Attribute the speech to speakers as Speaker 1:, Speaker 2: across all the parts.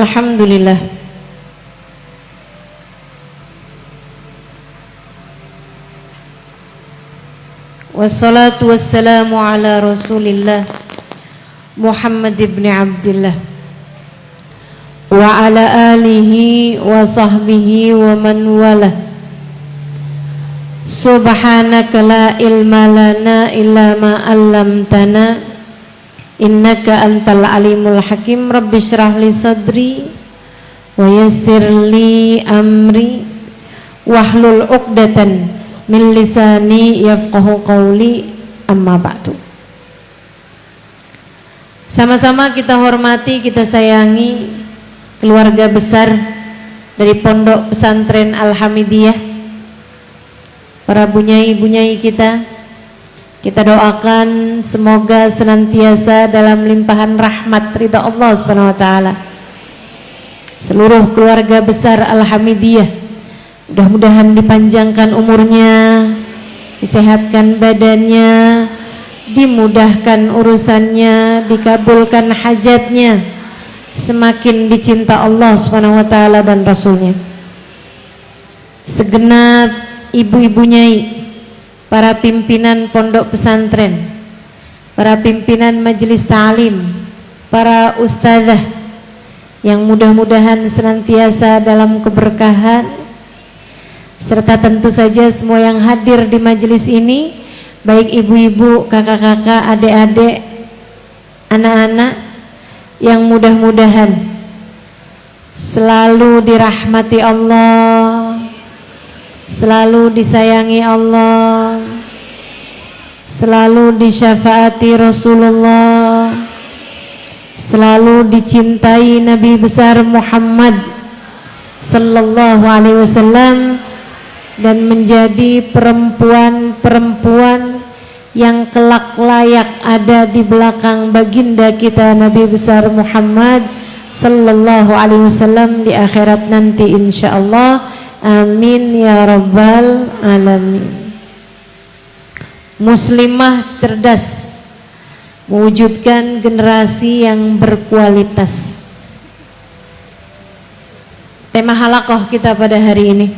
Speaker 1: Alhamdulillah. Wassalatu wassalamu ala Rasulillah Muhammad ibn Abdillah wa ala alihi wa sahbihi wa man walah. Subhanaka la ilma lana illa ma 'allamtana innaka antal alimul hakim. Rabbi shrah li sadri wa yassir li amri wahlul 'uqdatan min lisani yafqahu qawli, amma ba'du. Sama-sama kita hormati, kita sayangi keluarga besar dari Pondok Pesantren Al-Hamidiyah, para bunyai-bunyai kita doakan semoga senantiasa dalam limpahan rahmat ridha Allah Subhanahu wa taala. Seluruh keluarga besar Al-Hamidiyah mudah-mudahan dipanjangkan umurnya, disehatkan badannya, dimudahkan urusannya, dikabulkan hajatnya, semakin dicinta Allah Subhanahu wa taala dan Rasulnya. Segenap ibu-ibu nyai, para pimpinan pondok pesantren, para pimpinan majelis ta'lim, para ustazah yang mudah-mudahan senantiasa dalam keberkahan, serta tentu saja semua yang hadir di majelis ini, baik ibu-ibu, kakak-kakak, adik-adik, anak-anak, yang mudah-mudahan selalu dirahmati Allah, selalu disayangi Allah, selalu disyafaati Rasulullah, selalu dicintai Nabi besar Muhammad sallallahu alaihi wasallam, dan menjadi perempuan-perempuan yang kelak layak ada di belakang baginda kita Nabi besar Muhammad sallallahu alaihi wasallam di akhirat nanti insyaallah. Amin ya rabbal alamin. Muslimah cerdas mewujudkan generasi yang berkualitas. Tema halaqah kita pada hari ini,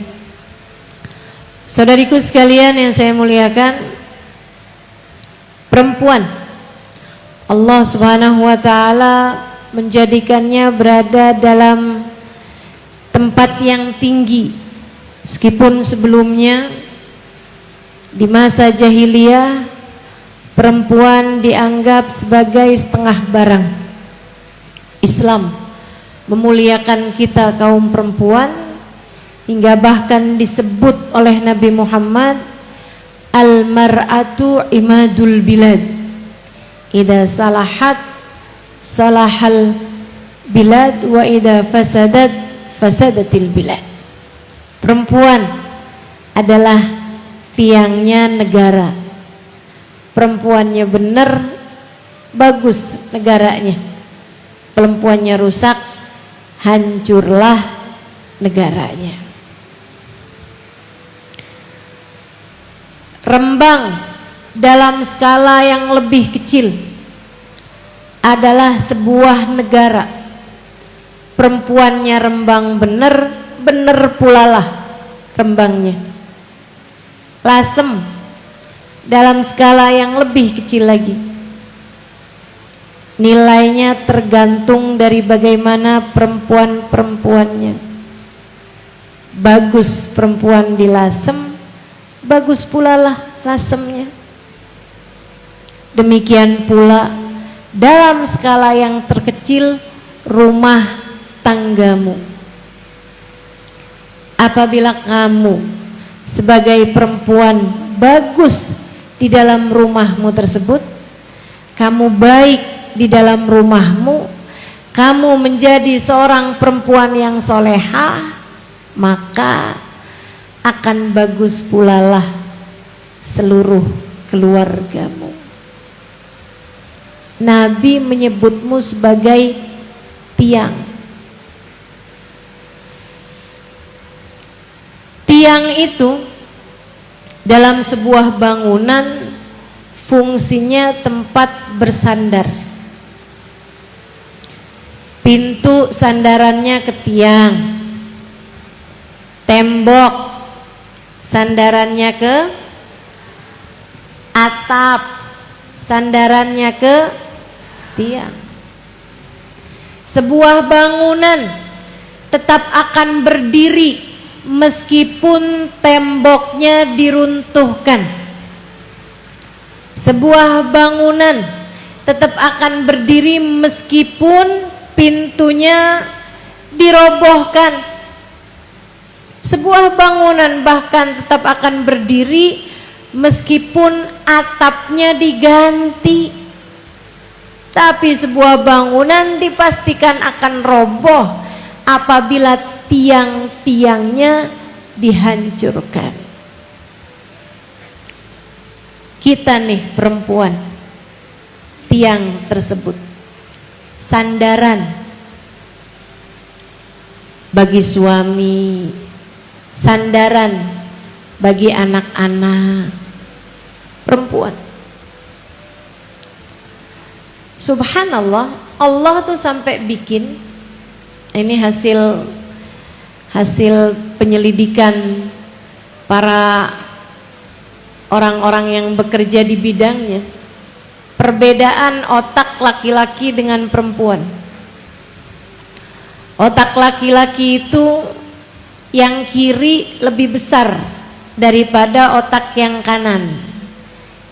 Speaker 1: saudariku sekalian yang saya muliakan, perempuan Allah Subhanahu wa taala menjadikannya berada dalam tempat yang tinggi. Meskipun sebelumnya di masa jahiliyah perempuan dianggap sebagai setengah barang, Islam memuliakan kita kaum perempuan hingga bahkan disebut oleh Nabi Muhammad, al-mar'atu imadul bilad, idza salahat salahal bilad wa idza fasadat fasadatil bilad. Perempuan adalah tiangnya negara. Perempuannya benar, bagus negaranya. Perempuannya rusak, hancurlah negaranya. Rembang dalam skala yang lebih kecil adalah sebuah negara. Perempuannya rembang benar pula lah rembangnya. Lasem dalam skala yang lebih kecil lagi. Nilainya tergantung dari bagaimana perempuan-perempuannya. Bagus perempuan di lasem, bagus pula lah lasemnya. Demikian pula dalam skala yang terkecil rumah tanggamu. Apabila kamu sebagai perempuan bagus di dalam rumahmu tersebut, kamu baik di dalam rumahmu, kamu menjadi seorang perempuan yang solehah, maka akan bagus pula lah seluruh keluargamu. Nabi menyebutmu sebagai tiang. Tiang itu dalam sebuah bangunan fungsinya tempat bersandar. pintu sandarannya ke tiang, tembok sandarannya ke atap, sandarannya ke tiang. Sebuah bangunan tetap akan berdiri meskipun temboknya diruntuhkan. Sebuah bangunan tetap akan berdiri meskipun pintunya dirobohkan. Sebuah bangunan bahkan tetap akan berdiri meskipun atapnya diganti. Tapi sebuah bangunan dipastikan akan roboh apabila tiang-tiangnya dihancurkan. Kita nih perempuan, tiang tersebut sandaran bagi suami, sandaran bagi anak-anak. Perempuan, subhanallah, Allah tuh sampai bikin, ini hasil penyelidikan para orang-orang yang bekerja di bidangnya, perbedaan otak laki-laki dengan perempuan. Otak laki-laki itu yang kiri lebih besar daripada otak yang kanan.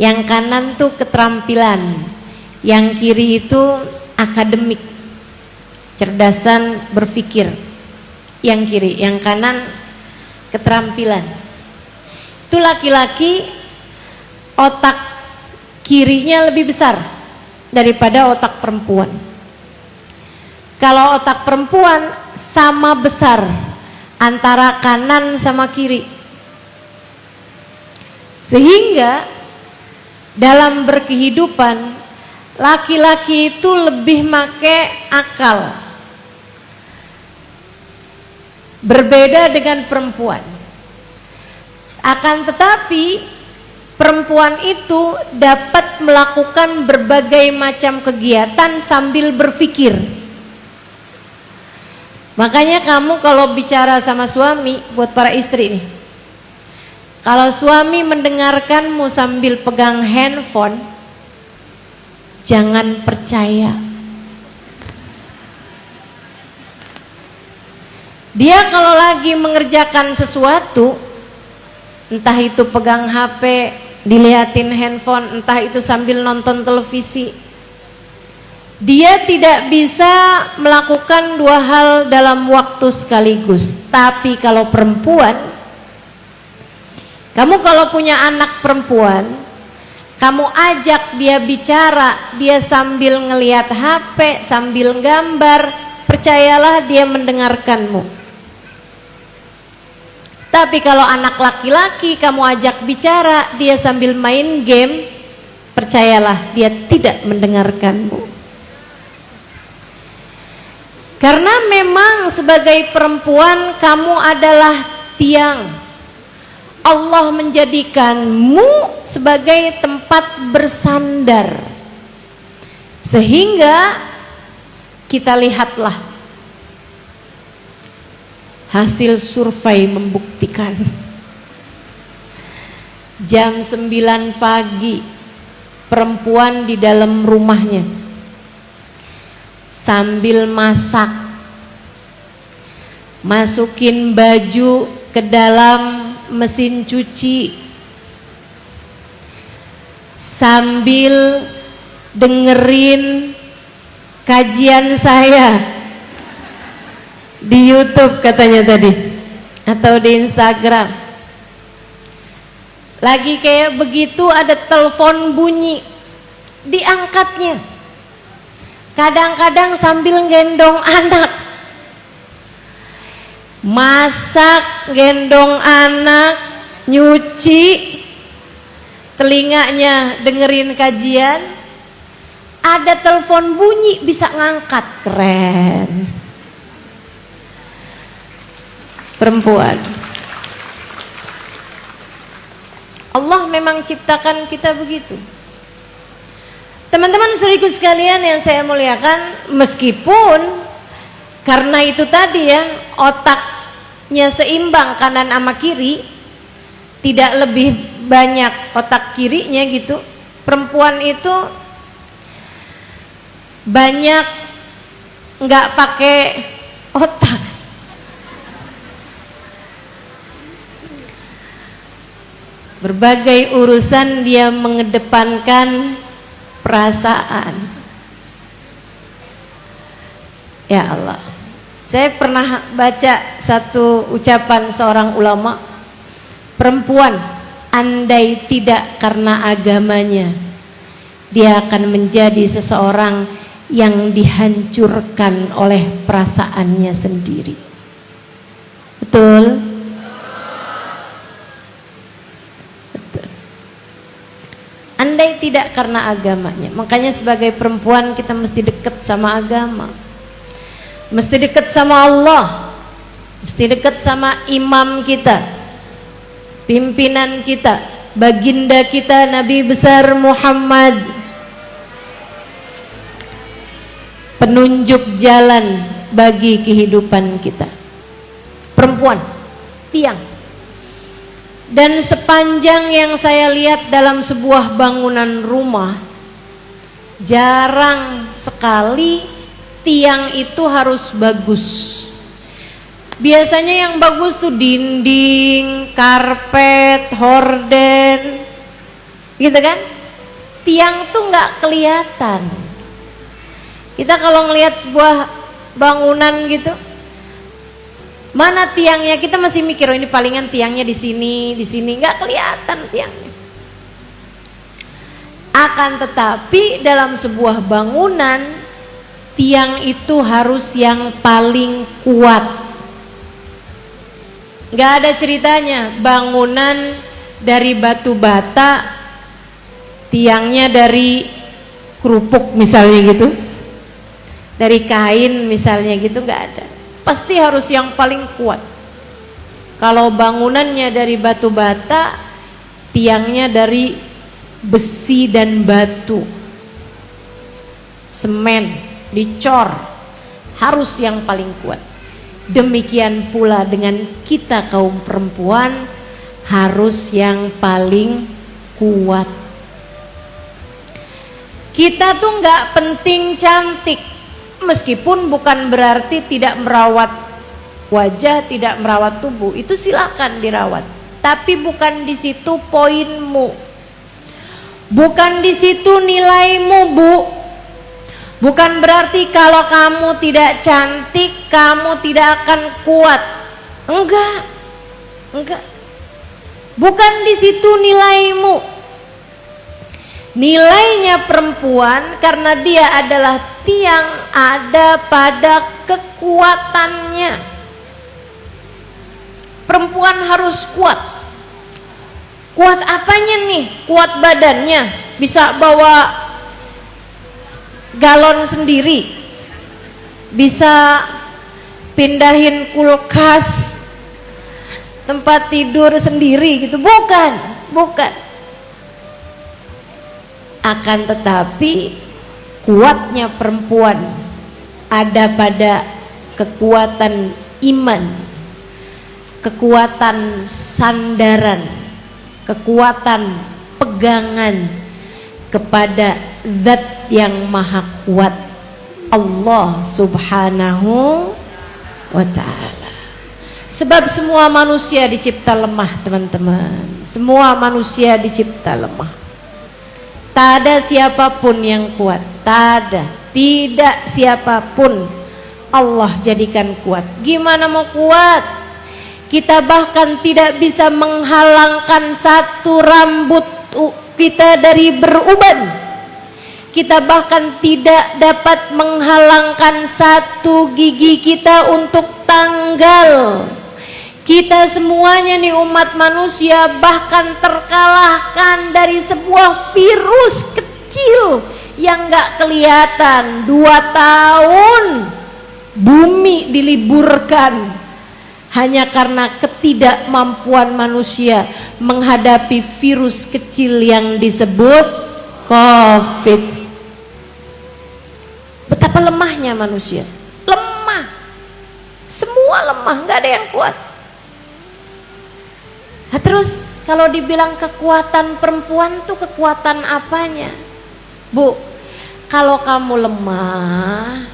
Speaker 1: Yang kanan tuh keterampilan, yang kiri itu akademik, cerdasan berpikir. Yang kiri, yang kanan keterampilan. Itu laki-laki otak kirinya lebih besar daripada otak perempuan. Kalau otak perempuan sama besar antara kanan sama kiri. Sehingga dalam berkehidupan laki-laki itu lebih make akal. Berbeda dengan perempuan. Akan tetapi perempuan itu dapat melakukan berbagai macam kegiatan sambil berpikir. Makanya kamu kalau bicara sama suami, buat para istri nih, kalau suami mendengarkanmu sambil pegang handphone, jangan percaya. Dia kalau lagi mengerjakan sesuatu, entah itu pegang HP, dilihatin handphone, entah itu sambil nonton televisi, dia tidak bisa melakukan dua hal dalam waktu sekaligus. Tapi kalau perempuan, kamu kalau punya anak perempuan, kamu ajak dia bicara, dia sambil ngelihat HP, sambil gambar, percayalah dia mendengarkanmu. Tapi kalau anak laki-laki kamu ajak bicara, dia sambil main game, percayalah dia tidak mendengarkanmu. Karena memang sebagai perempuan kamu adalah tiang. Allah menjadikanmu sebagai tempat bersandar. Sehingga kita lihatlah hasil survei membuktikan jam 9 pagi perempuan di dalam rumahnya sambil masak, masukin baju ke dalam mesin cuci, sambil dengerin kajian saya di YouTube katanya tadi, atau di Instagram. Lagi kayak begitu ada telepon bunyi, diangkatnya. Kadang-kadang sambil gendong anak, masak, gendong anak, nyuci, telinganya dengerin kajian, ada telepon bunyi bisa ngangkat. Keren. Perempuan, Allah memang ciptakan kita begitu. Teman-teman saudariku sekalian yang saya muliakan, meskipun Karena itu tadi ya, otaknya seimbang kanan sama kiri, tidak lebih banyak otak kirinya gitu. Perempuan itu banyak nggak pakai otak. Berbagai urusan dia mengedepankan perasaan. Ya Allah, saya pernah baca satu ucapan seorang ulama, perempuan andai tidak karena agamanya, dia akan menjadi seseorang yang dihancurkan oleh perasaannya sendiri. Betul? Andai tidak karena agamanya. Makanya sebagai perempuan kita mesti dekat sama agama, mesti dekat sama Allah, mesti dekat sama imam kita, pimpinan kita, baginda kita Nabi besar Muhammad, penunjuk jalan bagi kehidupan kita. Perempuan, tiang. Dan sepanjang yang saya lihat dalam sebuah bangunan rumah, jarang sekali tiang itu harus bagus. Biasanya yang bagus tuh dinding, karpet, horden, gitu kan? Tiang tuh nggak kelihatan. Kita kalau ngelihat sebuah bangunan gitu, mana tiangnya, kita masih mikir, oh ini palingan tiangnya di sini, nggak kelihatan tiangnya. Akan tetapi dalam sebuah bangunan, tiang itu harus yang paling kuat. Nggak ada ceritanya bangunan dari batu bata, tiangnya dari kerupuk misalnya gitu, dari kain misalnya gitu, nggak ada. Pasti harus yang paling kuat. Kalau bangunannya dari batu bata, tiangnya dari besi dan batu, semen, dicor, harus yang paling kuat. Demikian pula dengan kita kaum perempuan, harus yang paling kuat. Kita tuh nggak penting cantik, meskipun bukan berarti tidak merawat wajah, tidak merawat tubuh, itu silakan dirawat. Tapi bukan di situ poinmu, bukan di situ nilaimu, Bu. Bukan berarti kalau kamu tidak cantik, kamu tidak akan kuat. Enggak. Bukan di situ nilaimu. Nilainya perempuan karena dia adalah tiang, ada pada kekuatannya. Perempuan harus kuat. Kuat apanya nih? Kuat badannya, bisa bawa galon sendiri, bisa pindahin kulkas, tempat tidur sendiri gitu. Bukan. Akan tetapi kuatnya perempuan ada pada kekuatan iman, kekuatan sandaran, kekuatan pegangan kepada Zat yang maha kuat, Allah subhanahu wa ta'ala. Sebab semua manusia dicipta lemah, teman-teman. Semua manusia dicipta lemah. Tak ada siapapun yang kuat, tak ada, tidak siapapun Allah jadikan kuat. Gimana mau kuat? Kita bahkan tidak bisa menghalangkan satu rambut kita dari beruban. Kita bahkan tidak dapat menghalangkan satu gigi kita untuk tanggal. Kita semuanya nih umat manusia bahkan terkalahkan dari sebuah virus kecil yang gak kelihatan. 2 tahun bumi diliburkan hanya karena ketidakmampuan manusia menghadapi virus kecil yang disebut COVID. Betapa lemahnya manusia, lemah. semua lemah, nggak ada yang kuat. Nah, terus kalau dibilang kekuatan perempuan tuh kekuatan apanya? Bu, kalau kamu lemah,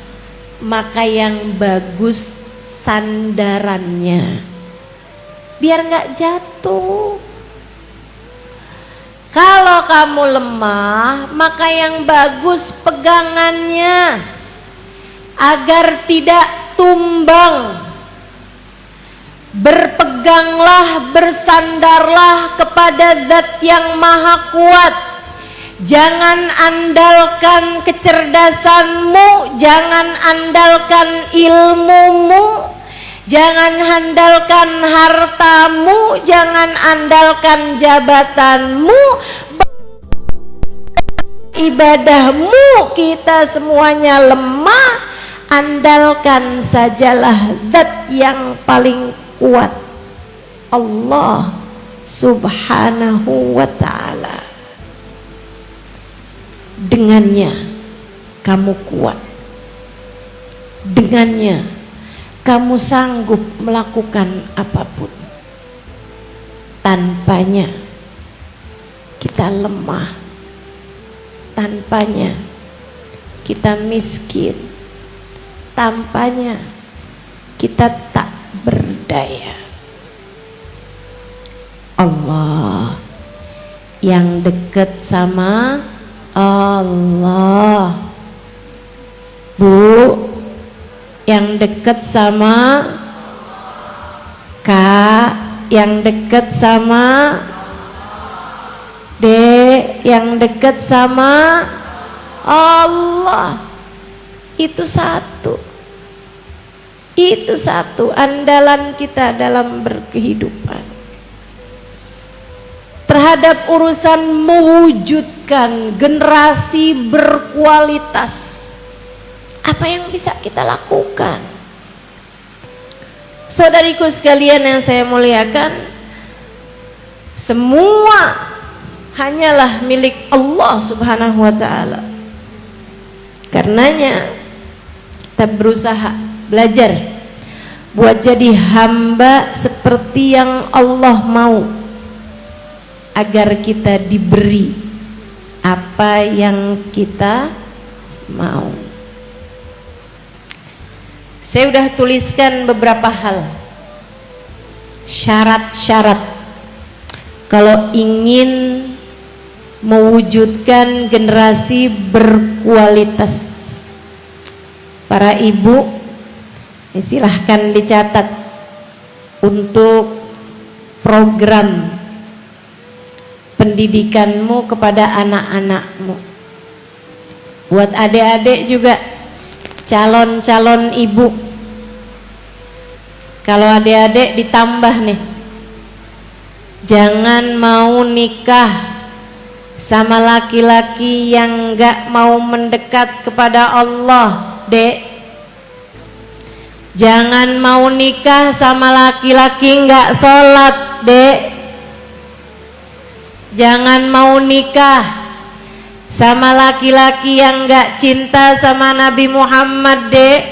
Speaker 1: maka yang bagus sandarannya, biar nggak jatuh. Kalau kamu lemah, maka yang bagus pegangannya, agar tidak tumbang. Berpeganglah, bersandarlah kepada Zat yang Maha Kuat. Jangan andalkan kecerdasanmu, jangan andalkan ilmumu, jangan andalkan hartamu, jangan andalkan jabatanmu, ibadahmu. Kita semuanya lemah, andalkan sajalah Zat yang paling kuat, Allah Subhanahu wa ta'ala. Dengannya kamu kuat, dengannya kamu sanggup melakukan apapun. Tanpanya kita lemah, tanpanya kita miskin, tanpanya kita tak berdaya. Allah yang dekat sama Allah. Bu, yang dekat sama Kak, yang dekat sama Dek, yang dekat sama Allah. Itu satu. Itu satu andalan kita dalam berkehidupan. Terhadap urusan mewujudkan generasi berkualitas, apa yang bisa kita lakukan? Saudariku sekalian yang saya muliakan, semua hanyalah milik Allah Subhanahu wa ta'ala. Karenanya kita berusaha belajar buat jadi hamba seperti yang Allah mau, agar kita diberi apa yang kita mau. Saya sudah tuliskan beberapa hal, syarat-syarat kalau ingin mewujudkan generasi berkualitas. Para ibu, silahkan dicatat untuk program pendidikanmu kepada anak-anakmu. Buat adik-adik juga, calon-calon ibu, kalau adik-adik ditambah nih, jangan mau nikah sama laki-laki yang gak mau mendekat kepada Allah, Dek. Jangan mau nikah sama laki-laki gak sholat, Dek. Jangan mau nikah sama laki-laki yang gak cinta sama Nabi Muhammad, Dek.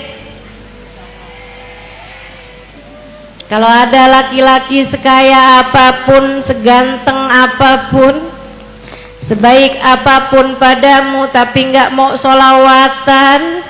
Speaker 1: Kalau ada laki-laki sekaya apapun, seganteng apapun, sebaik apapun padamu, tapi nggak mau sholawatan,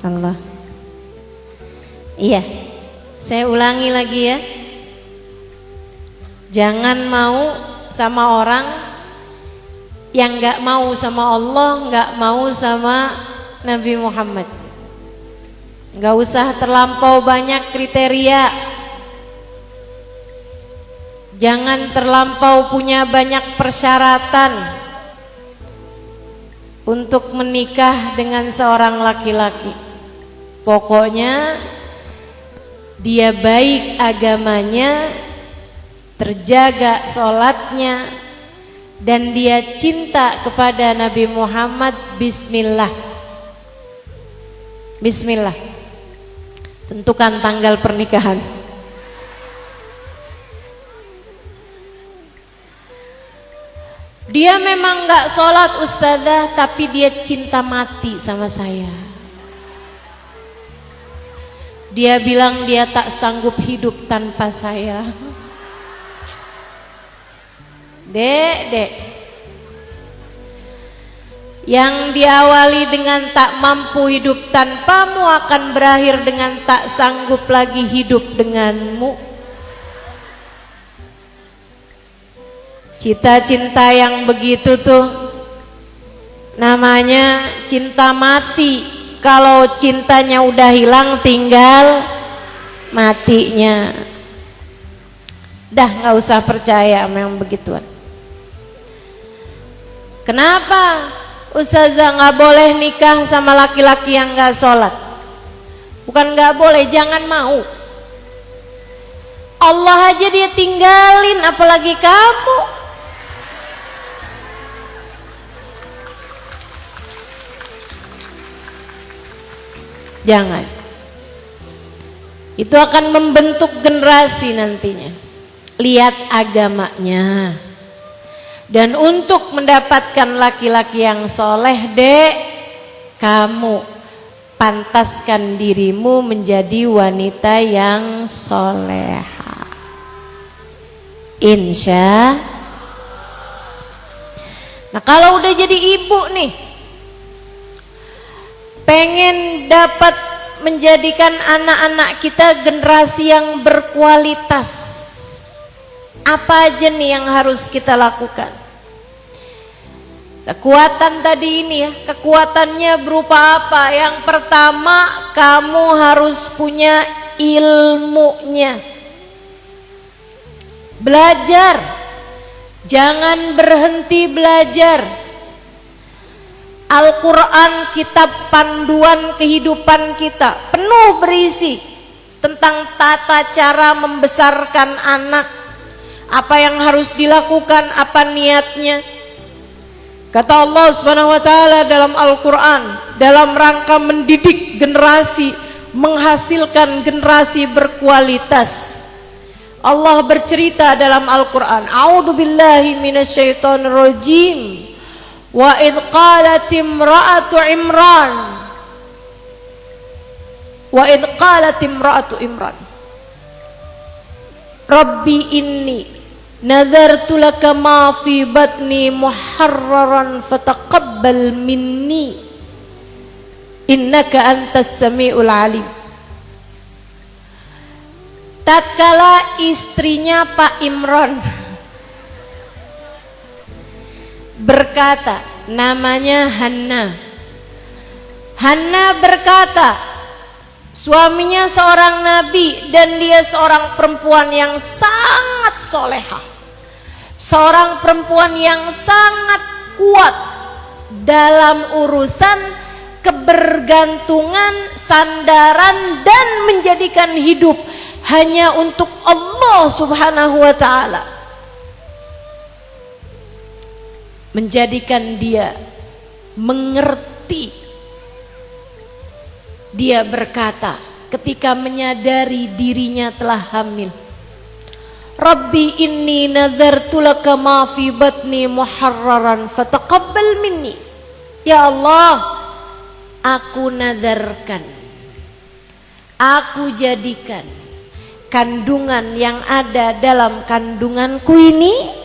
Speaker 1: Allah. Iya, saya ulangi lagi ya. Jangan mau sama orang yang gak mau sama Allah, gak mau sama Nabi Muhammad. Gak usah terlampau banyak kriteria. Jangan terlampau punya banyak persyaratan. untuk menikah dengan seorang laki-laki. Pokoknya dia baik agamanya, terjaga sholatnya, dan dia cinta kepada Nabi Muhammad. Bismillah. Bismillah. Tentukan tanggal pernikahan. Dia memang gak sholat ustazah, tapi dia cinta mati sama saya. Dia bilang dia tak sanggup hidup tanpa saya. Dek, yang diawali dengan tak mampu hidup tanpamu akan berakhir dengan tak sanggup lagi hidup denganmu. Cita-cinta yang begitu tuh namanya cinta mati. Kalau cintanya udah hilang, tinggal matinya. Dah nggak usah percaya sama yang begituan. Kenapa ustazah nggak boleh nikah sama laki-laki yang nggak sholat? Bukan nggak boleh, jangan mau. Allah aja dia tinggalin, apalagi kamu. Jangan. Itu akan membentuk generasi nantinya. Lihat agamanya. Dan untuk mendapatkan laki-laki yang soleh, dek, kamu pantaskan dirimu menjadi wanita yang soleha. Insya. Nah kalau udah jadi ibu nih, pengen dapat menjadikan anak-anak kita generasi yang berkualitas, apa aja nih yang harus kita lakukan? Kekuatan tadi ini ya, kekuatannya berupa apa? Yang pertama, kamu harus punya ilmunya. Belajar, jangan berhenti belajar. Al-Quran kitab panduan kehidupan kita, penuh berisi tentang tata cara membesarkan anak, apa yang harus dilakukan, apa niatnya. Kata Allah Subhanahu wa taala dalam Al-Quran, dalam rangka mendidik generasi, menghasilkan generasi berkualitas, Allah bercerita dalam Al-Quran, A'udzubillahi minasyaitonirrajim. Wa idh qalat imra'atu Imran Rabbi inni nadartu laka ma fi batni muharraran fataqabbal minni innaka antas samiul alim. Tatkala istrinya Pak Imran berkata, namanya Hanna berkata, suaminya seorang nabi dan dia seorang perempuan yang sangat soleha, seorang perempuan yang sangat kuat dalam urusan kebergantungan, sandaran, dan menjadikan hidup hanya untuk Allah Subhanahu wa ta'ala. Menjadikan dia mengerti. Dia berkata ketika menyadari dirinya telah hamil, Rabbi inni nadartu laka ma fi batni muharraran fataqabbal minni. Ya Allah, aku nadarkan, aku jadikan kandungan yang ada dalam kandunganku ini,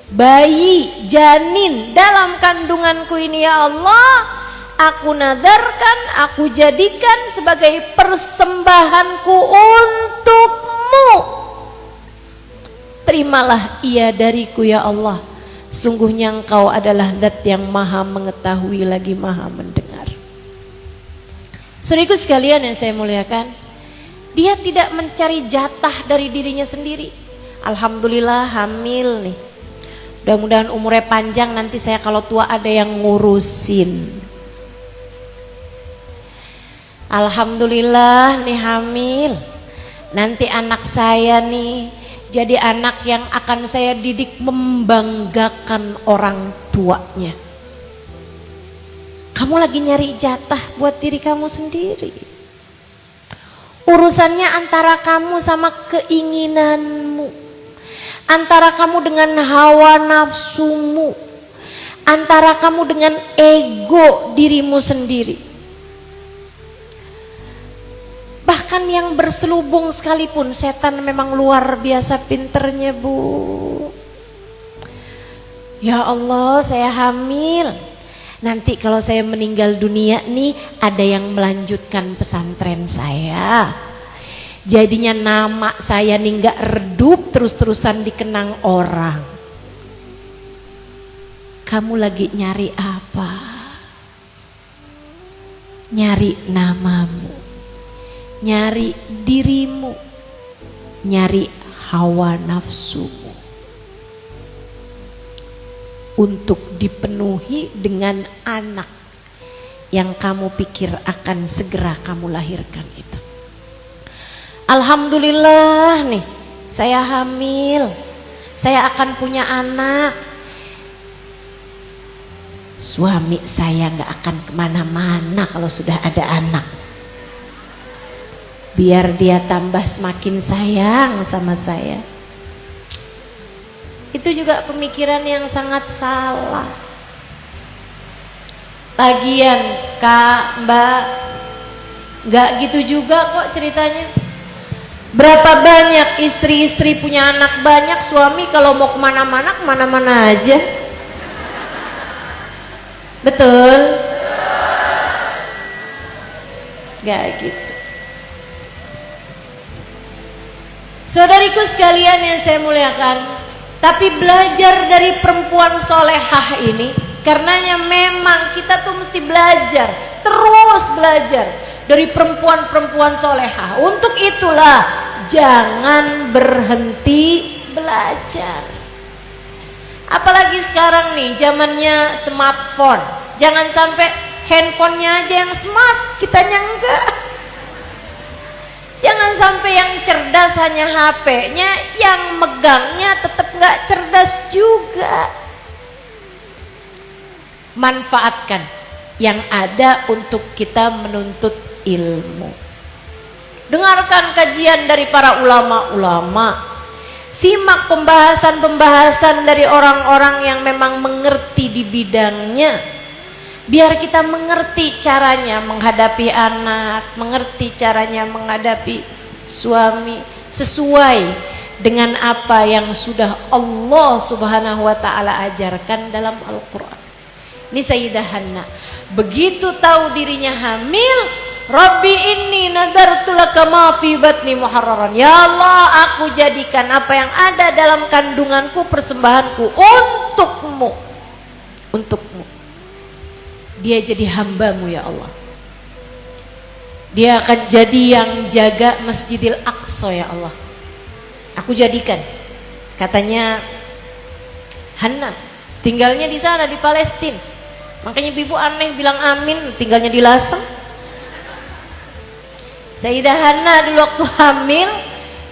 Speaker 1: bayi janin dalam kandunganku ini, ya Allah, aku nadarkan, aku jadikan sebagai persembahanku untukmu. Terimalah ia dariku ya Allah, sungguhnya engkau adalah zat yang maha mengetahui lagi maha mendengar. Saudaraku sekalian yang saya muliakan, dia tidak mencari jatah dari dirinya sendiri. Alhamdulillah hamil nih, Mudah-mudahan umurnya panjang, nanti saya kalau tua ada yang ngurusin. Alhamdulillah nih hamil. Nanti anak saya nih jadi anak yang akan saya didik membanggakan orang tuanya. Kamu lagi nyari jatah buat diri kamu sendiri. Urusannya antara kamu sama keinginanmu, antara kamu dengan hawa nafsumu, antara kamu dengan ego dirimu sendiri. Bahkan yang berselubung sekalipun, setan memang luar biasa pinternya, Bu. Ya Allah, saya hamil. Nanti kalau saya meninggal dunia nih, ada yang melanjutkan pesantren saya. Jadinya nama saya nih gak redup, terus-terusan dikenang orang. Kamu lagi nyari apa? Nyari namamu, nyari dirimu, nyari hawa nafsumu untuk dipenuhi dengan anak yang kamu pikir akan segera kamu lahirkan itu. Alhamdulillah nih, saya hamil, saya akan punya anak. Suami saya gak akan kemana-mana kalau sudah ada anak. Biar dia tambah semakin sayang sama saya. Itu juga pemikiran yang sangat salah. Lagian Kak, Mbak, gak gitu juga kok ceritanya. Berapa banyak istri-istri punya anak banyak, suami kalau mau kemana-mana, kemana-mana aja. Betul? Gak gitu. Saudariku sekalian yang saya muliakan, tapi belajar dari perempuan solehah ini, karenanya memang kita tuh mesti belajar, terus belajar dari perempuan-perempuan solehah. Untuk itulah jangan berhenti belajar. Apalagi sekarang nih zamannya smartphone, jangan sampai handphonenya aja yang smart, kitanya enggak. Jangan sampai yang cerdas hanya HP-nya, yang megangnya tetap nggak cerdas juga. Manfaatkan yang ada untuk kita menuntut ilmu. Dengarkan kajian dari para ulama-ulama. Simak pembahasan-pembahasan dari orang-orang yang memang mengerti di bidangnya. Biar kita mengerti caranya menghadapi anak, mengerti caranya menghadapi suami sesuai dengan apa yang sudah Allah Subhanahu wa taala ajarkan dalam Al-Qur'an. Ini Sayyidah Hanna, begitu tahu dirinya hamil, Rabbi inni nadartu laka ma fi batni muharraran. Ya Allah, aku jadikan apa yang ada dalam kandunganku persembahanku untukmu. Untukmu. Dia jadi hambamu ya Allah. Dia akan jadi yang jaga Masjidil Aqsa ya Allah. Aku jadikan. Katanya Hanna tinggalnya di sana di Palestina. Makanya ibu aneh bilang amin, tinggalnya di Lasem. Sayyidah Hanna dulu waktu hamil,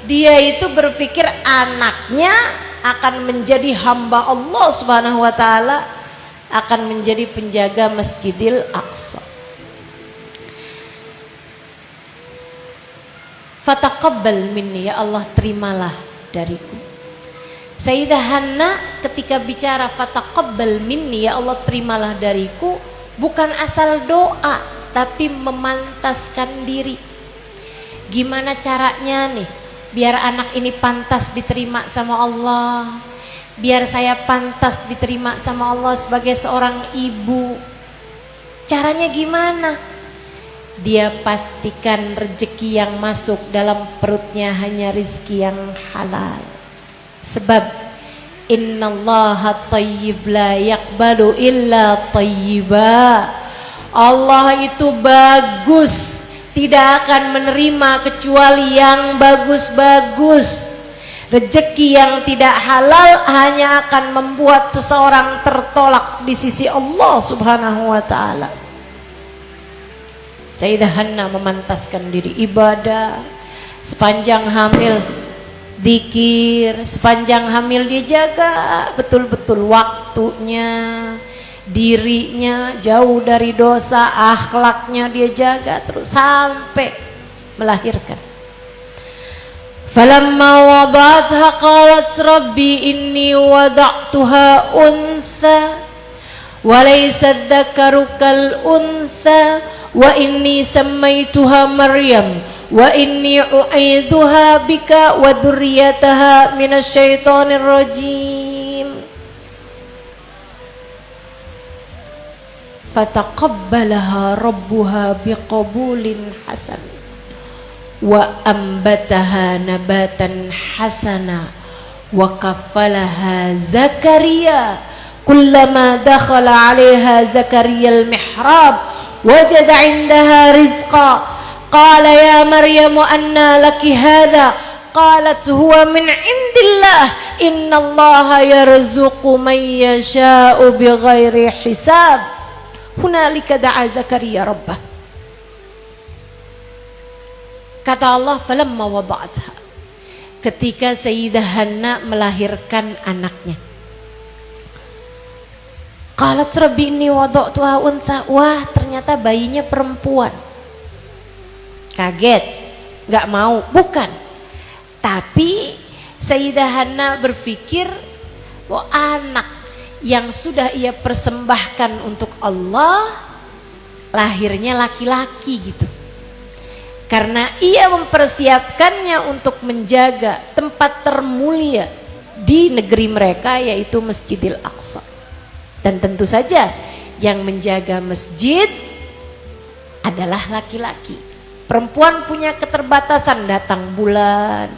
Speaker 1: dia itu berpikir anaknya akan menjadi hamba Allah Subhanahu wa taala, akan menjadi penjaga Masjidil Aqsa. Fataqabbal minni, ya Allah terimalah dariku. Sayyidah Hanna ketika bicara fataqabbal minni, ya Allah terimalah dariku, bukan asal doa tapi memantaskan diri. Gimana caranya nih biar anak ini pantas diterima sama Allah, biar saya pantas diterima sama Allah sebagai seorang ibu. Caranya gimana? Dia pastikan rezeki yang masuk dalam perutnya hanya rezeki yang halal. Sebab innallaha thayyib la yaqbalu illa thayyiba. Allah itu bagus, tidak akan menerima kecuali yang bagus-bagus. Rezeki yang tidak halal hanya akan membuat seseorang tertolak di sisi Allah Subhanahu wa taala. Sayyidah Hanna memantaskan diri ibadah sepanjang hamil, zikir sepanjang hamil, dia jaga betul-betul waktunya, dirinya jauh dari dosa, akhlaknya dia jaga terus sampai melahirkan. Falamma wada'atha qalat rabbi inni wada'tuha untha wa laysa dzakaru kal untha wa inni sammaituha Maryam wa inni u'idzuha bika wa dzurriyyataha minasyaitonir rajim. Fataqabbalaha rabbuha biqabulin hasan wa ambataha nabatan hasana wa kaffalaha Zakaria kullama dakhala 'alaiha Zakaria al-mihrab wajada 'indaha rizqa qala ya Maryam anna laki hadha qalat huwa min 'indillah innallaha yarzuqu man yasha'u bighairi hisab. Hunalika da'a Zakaria rabbah. Kata Allah, falamma wada'atha, ketika Sayyidah Hanna melahirkan anaknya. Qalat rabbi inni wada'tuha untha, wah ternyata bayinya perempuan. Kaget, gak mau, bukan. Tapi Sayyidah Hanna berpikir bahwa anak yang sudah ia persembahkan untuk Allah lahirnya laki-laki gitu. Karena ia mempersiapkannya untuk menjaga tempat termulia di negeri mereka, yaitu Masjidil Aqsa. Dan tentu saja yang menjaga masjid adalah laki-laki. Perempuan punya keterbatasan, datang bulan.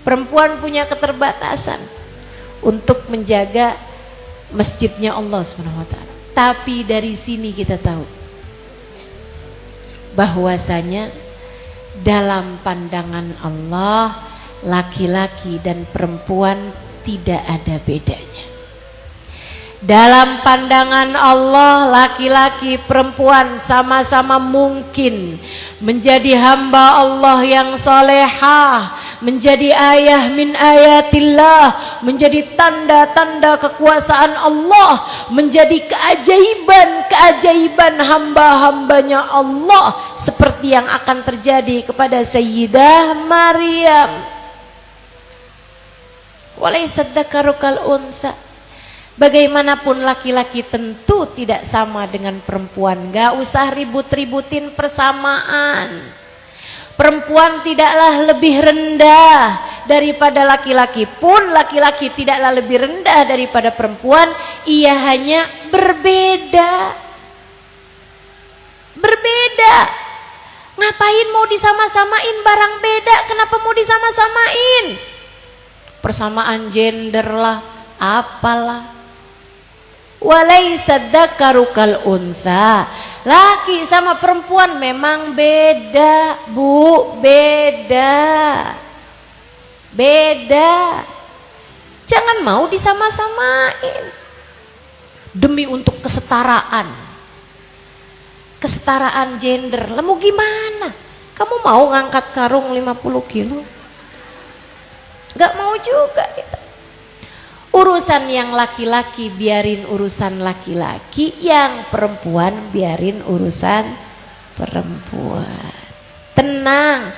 Speaker 1: Perempuan punya keterbatasan untuk menjaga masjidnya Allah SWT. Tapi dari sini kita tahu bahwasanya dalam pandangan Allah laki-laki dan perempuan tidak ada bedanya. Dalam pandangan Allah laki-laki perempuan sama-sama mungkin menjadi hamba Allah yang salehah, menjadi ayah min ayatillah, menjadi tanda-tanda kekuasaan Allah, menjadi keajaiban-keajaiban hamba-hambanya Allah, seperti yang akan terjadi kepada Sayyidah Maryam. Walaysa dzakaru kal untha. Bagaimanapun laki-laki tentu tidak sama dengan perempuan. Gak usah ribut-ributin persamaan. Perempuan tidaklah lebih rendah daripada laki-laki, pun laki-laki tidaklah lebih rendah daripada perempuan. Ia hanya berbeda. Berbeda. Ngapain mau disama-samain barang beda? Kenapa mau disama-samain? Persamaan gender lah, apalah. Walaysa dzakaru kal untha. Laki sama perempuan memang beda, Bu, beda. Beda. Jangan mau disama-samain. Demi untuk kesetaraan. Kesetaraan gender. Lah mau gimana? Kamu mau ngangkat karung 50 kilo? Gak mau juga kita. Urusan yang laki-laki biarin urusan laki-laki, yang perempuan biarin urusan perempuan. Tenang,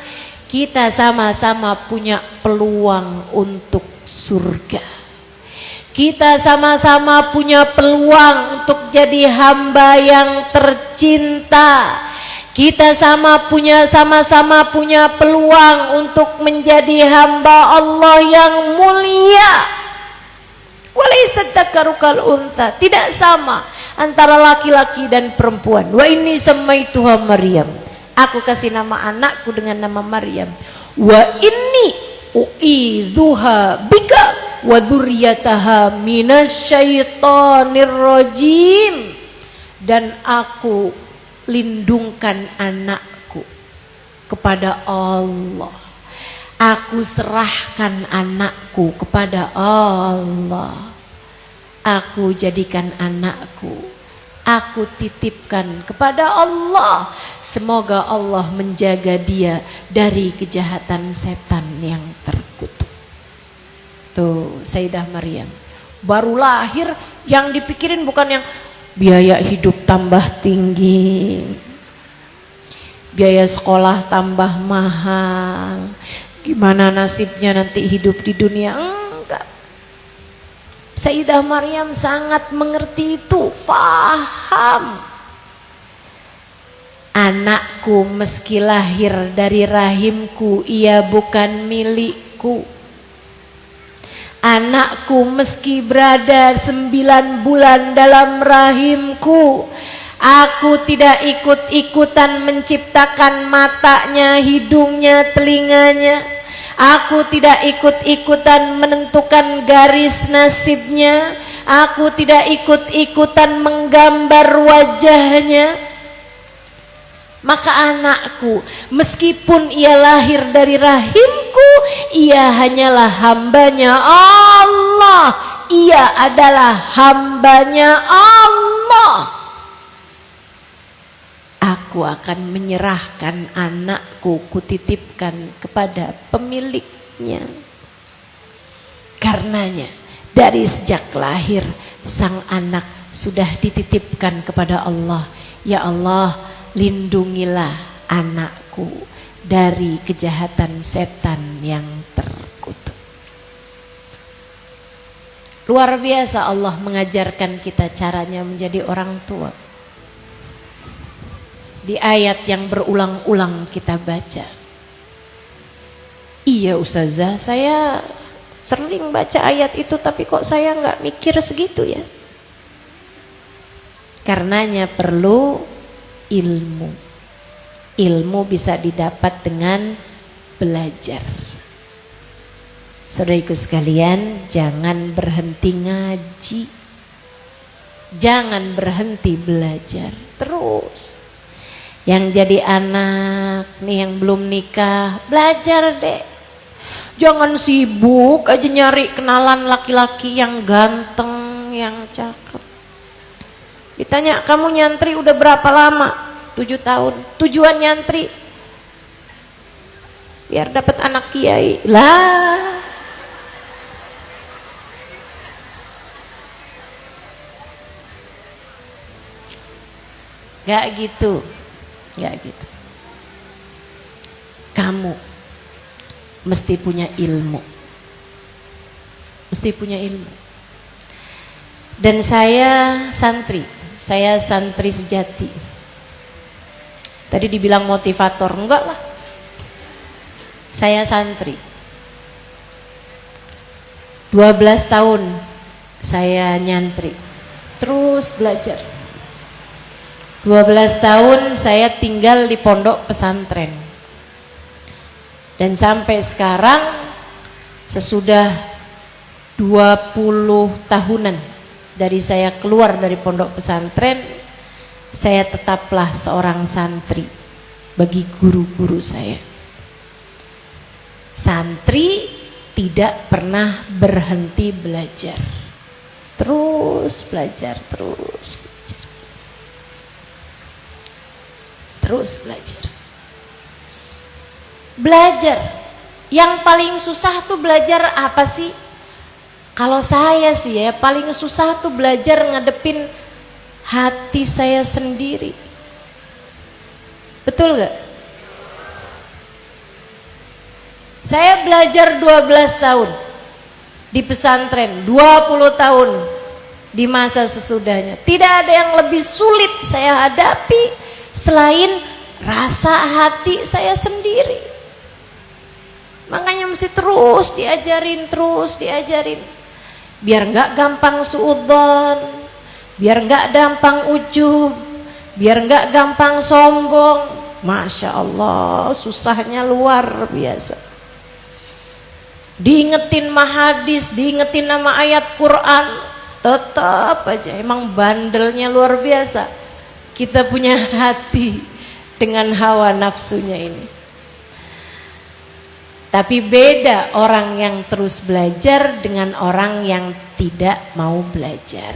Speaker 1: kita sama-sama punya peluang untuk surga. Kita sama-sama punya peluang untuk jadi hamba yang tercinta. Kita sama-sama punya peluang untuk menjadi hamba Allah yang mulia. Walaysa dzakaru kal untha, tidak sama antara laki-laki dan perempuan. Wa inni sammaituha Maryam, aku kasih nama anakku dengan nama Maryam. Wa inni u'idzuha bika wa dzurriyyataha minasyaitonir rajim, dan aku lindungkan anakku kepada Allah. Aku serahkan anakku kepada Allah. Aku jadikan anakku, aku titipkan kepada Allah. Semoga Allah menjaga dia dari kejahatan setan yang terkutuk. Tuh Sayyidah Maryam baru lahir, yang dipikirin bukan yang biaya hidup tambah tinggi, biaya sekolah tambah mahal, gimana nasibnya nanti hidup di dunia. Enggak. Sayyidah Maryam sangat mengerti itu, faham. Anakku meski lahir dari rahimku, ia bukan milikku. Anakku meski berada 9 bulan dalam rahimku, aku tidak ikut-ikutan menciptakan matanya, hidungnya, telinganya. Aku tidak ikut-ikutan menentukan garis nasibnya. Aku tidak ikut-ikutan menggambar wajahnya. Maka anakku, meskipun ia lahir dari rahimku, ia hanyalah hambanya Allah. Ia adalah hambanya Allah. Aku akan menyerahkan anakku, kutitipkan kepada pemiliknya. Karenanya, dari sejak lahir, sang anak sudah dititipkan kepada Allah. Ya Allah, lindungilah anakku dari kejahatan setan yang terkutuk. Luar biasa Allah mengajarkan kita caranya menjadi orang tua. Di ayat yang berulang-ulang kita baca. Iya Ustazah, saya sering baca ayat itu, tapi kok saya nggak mikir segitu ya. Karenanya perlu ilmu. Ilmu bisa didapat dengan belajar. Saudaraku sekalian, jangan berhenti ngaji, jangan berhenti belajar terus. Yang jadi anak nih yang belum nikah, belajar deh. Jangan sibuk aja nyari kenalan laki-laki yang ganteng, yang cakep. Ditanya, kamu nyantri udah berapa lama? 7 tahun. Tujuan nyantri biar dapat anak kiai. Lah, gak gitu. Gak gitu. Kamu mesti punya ilmu. Mesti punya ilmu. Dan saya santri sejati. Tadi dibilang motivator, enggak lah. Saya santri. 12 tahun saya nyantri. Terus belajar. 12 tahun saya tinggal di pondok pesantren. Dan sampai sekarang sesudah 20 tahunan dari saya keluar dari pondok pesantren, saya tetaplah seorang santri bagi guru-guru saya. Santri tidak pernah berhenti belajar. Terus belajar, terus belajar. Terus belajar. Belajar. Yang paling susah tuh belajar apa sih? Kalau saya sih ya, paling susah tuh belajar ngadepin hati saya sendiri. Betul gak? Saya belajar 12 tahun di pesantren, 20 tahun di masa sesudahnya. Tidak ada yang lebih sulit saya hadapi selain rasa hati saya sendiri. Makanya mesti terus diajarin. Biar gak gampang suudzon, biar gak gampang ujub, biar gak gampang sombong. Masya Allah, susahnya luar biasa. Diingetin mahadis, diingetin nama ayat Quran, tetap aja emang bandelnya luar biasa. Kita punya hati dengan hawa nafsunya ini. Tapi beda orang yang terus belajar dengan orang yang tidak mau belajar.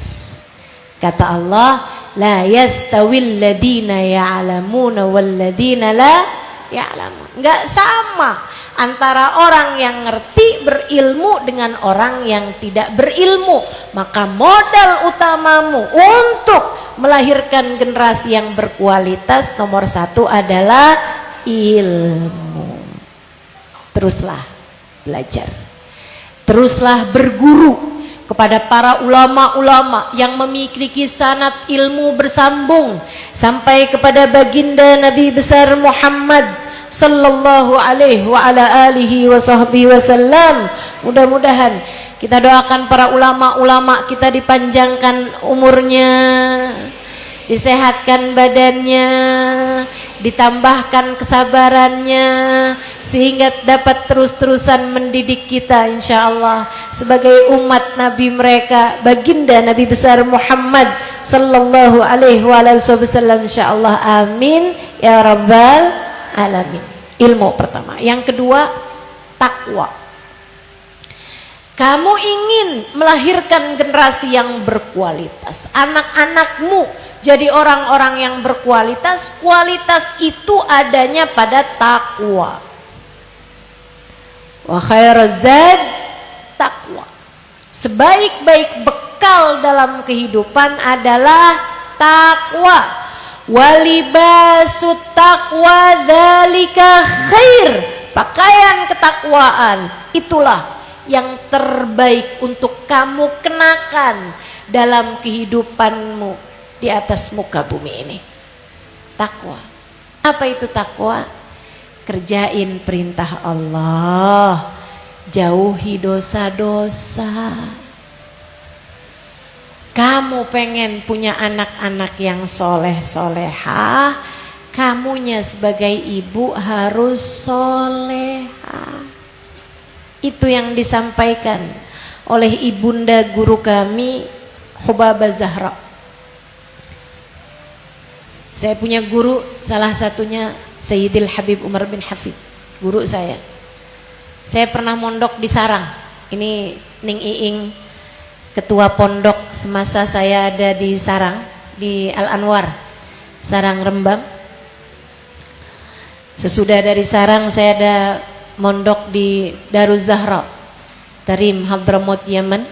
Speaker 1: Kata Allah, la yastawil ladina ya'lamuna wal ladina la ya'lamun. Enggak sama antara orang yang ngerti berilmu dengan orang yang tidak berilmu. Maka modal utamamu untuk melahirkan generasi yang berkualitas nomor 1 adalah ilmu. Teruslah belajar, teruslah berguru kepada para ulama-ulama yang memiliki sanad ilmu bersambung sampai kepada baginda Nabi besar Muhammad sallallahu alaihi wa ala alihi wa sahbihi wasallam. Mudah-mudahan kita doakan para ulama-ulama kita dipanjangkan umurnya, disehatkan badannya, ditambahkan kesabarannya, sehingga dapat terus-terusan mendidik kita insyaallah sebagai umat Nabi mereka, baginda Nabi besar Muhammad sallallahu alaihi wasallam insyaallah. Amin ya rabbal alamin. Ilmu pertama. Yang kedua, takwa. Kamu ingin melahirkan generasi yang berkualitas, anak-anakmu jadi orang-orang yang berkualitas. Kualitas itu adanya pada takwa. Wa khairaz zad takwa. Sebaik-baik bekal dalam kehidupan adalah takwa. Walibasut taqwa dzalika khair. Pakaian ketakwaan itulah yang terbaik untuk kamu kenakan dalam kehidupanmu di atas muka bumi ini. Takwa. Apa itu takwa? Kerjain perintah Allah, jauhi dosa-dosa. Kamu pengen punya anak-anak yang soleh-solehah, kamunya sebagai ibu harus solehah. Itu yang disampaikan oleh ibunda guru kami Hubabah Zahra. Saya punya guru, salah satunya Sayyidil Habib Umar bin Hafid, guru saya. Saya pernah mondok di Sarang. Ini Ning Iing, ketua pondok semasa saya ada di Sarang, di Al Anwar, Sarang Rembang. Sesudah dari Sarang saya ada mondok di Daruz Zahra, Tarim Hadramaut Yaman,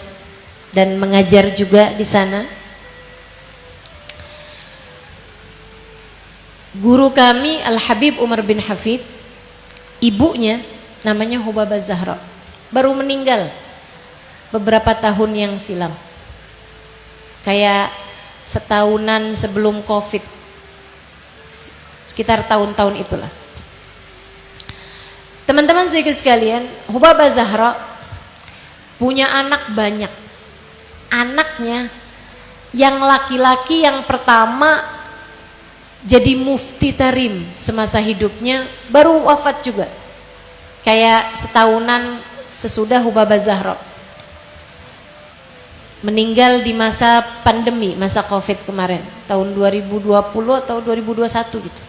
Speaker 1: dan mengajar juga di sana. Guru kami Al Habib Umar bin Hafid, ibunya namanya Hubabah Zahra, baru meninggal beberapa tahun yang silam, kayak setahunan sebelum Covid, sekitar tahun-tahun itulah. Teman-teman sekalian, Hubabah Zahra punya anak banyak. Anaknya yang laki-laki yang pertama jadi mufti Tarim semasa hidupnya, baru wafat juga kayak setahunan sesudah Hubabah Zahra. Meninggal di masa pandemi, masa Covid kemarin, tahun 2020 atau 2021 gitu.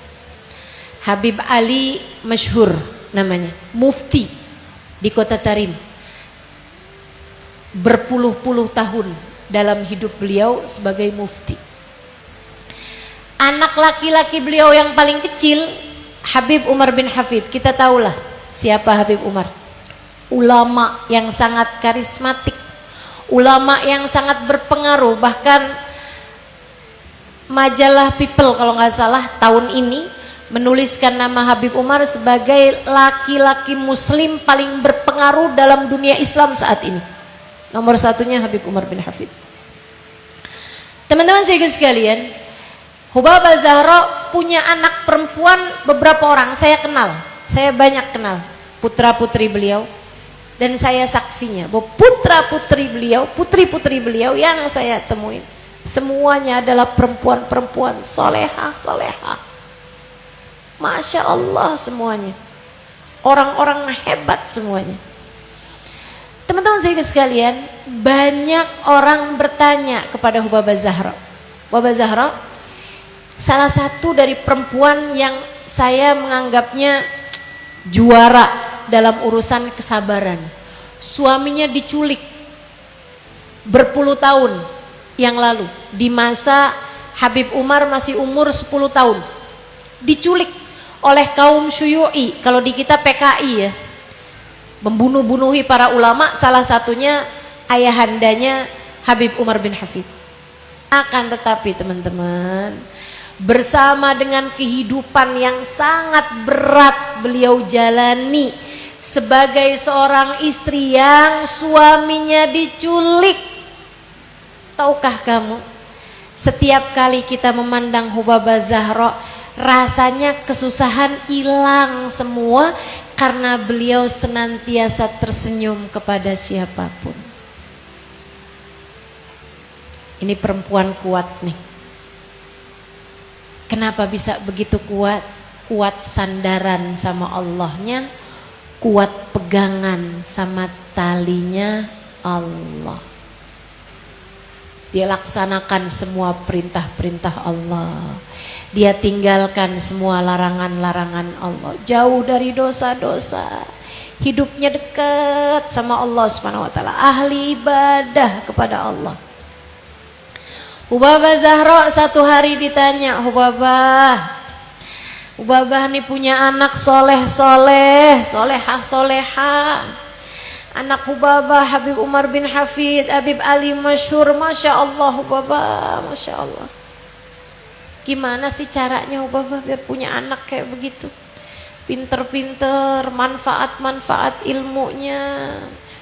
Speaker 1: Habib Ali masyhur namanya, mufti di kota Tarim. Berpuluh-puluh tahun dalam hidup beliau sebagai mufti. Anak laki-laki beliau yang paling kecil Habib Umar bin Hafid. Kita tahulah siapa Habib Umar. Ulama yang sangat karismatik, ulama yang sangat berpengaruh. Bahkan majalah People kalau nggak salah tahun ini menuliskan nama Habib Umar sebagai laki-laki muslim paling berpengaruh dalam dunia Islam saat ini. Nomor satunya Habib Umar bin Hafid. Teman-teman sekalian, Hubabah Zahra punya anak perempuan beberapa orang. Saya kenal, saya banyak kenal putra-putri beliau, dan saya saksinya bahwa putra-putri beliau, putri-putri beliau yang saya temuin semuanya adalah perempuan-perempuan solehah. Masya Allah, semuanya orang-orang hebat semuanya. Teman-teman sekalian, banyak orang bertanya kepada Hubabah Zahra. Hubabah Zahra salah satu dari perempuan yang saya menganggapnya juara dalam urusan kesabaran. Suaminya diculik berpuluh tahun yang lalu, di masa Habib Umar masih umur 10 tahun. Diculik oleh kaum Syuyu'i, kalau di kita PKI ya. Membunuh-bunuhi para ulama, salah satunya ayahandanya Habib Umar bin Hafid. Akan tetapi teman-teman, bersama dengan kehidupan yang sangat berat beliau jalani sebagai seorang istri yang suaminya diculik. Tahukah kamu, setiap kali kita memandang Hubabah Zahra, rasanya kesusahan hilang semua karena beliau senantiasa tersenyum kepada siapapun. Ini perempuan kuat nih. Kenapa bisa begitu kuat? Kuat sandaran sama Allahnya, kuat pegangan sama talinya Allah. Dia laksanakan semua perintah-perintah Allah. Dia tinggalkan semua larangan-larangan Allah. Jauh dari dosa-dosa. Hidupnya dekat sama Allah Subhanahu wa taala. Ahli ibadah kepada Allah. Hubabah Zahra satu hari ditanya, Hubabah nih punya anak soleh-soleh, solehah-solehah. Anak Hubabah Habib Umar bin Hafid, Habib Ali masyhur, Masya Allah Hubabah, Masya Allah. Gimana sih caranya Hubabah biar punya anak kayak begitu? Pinter-pinter, manfaat-manfaat ilmunya.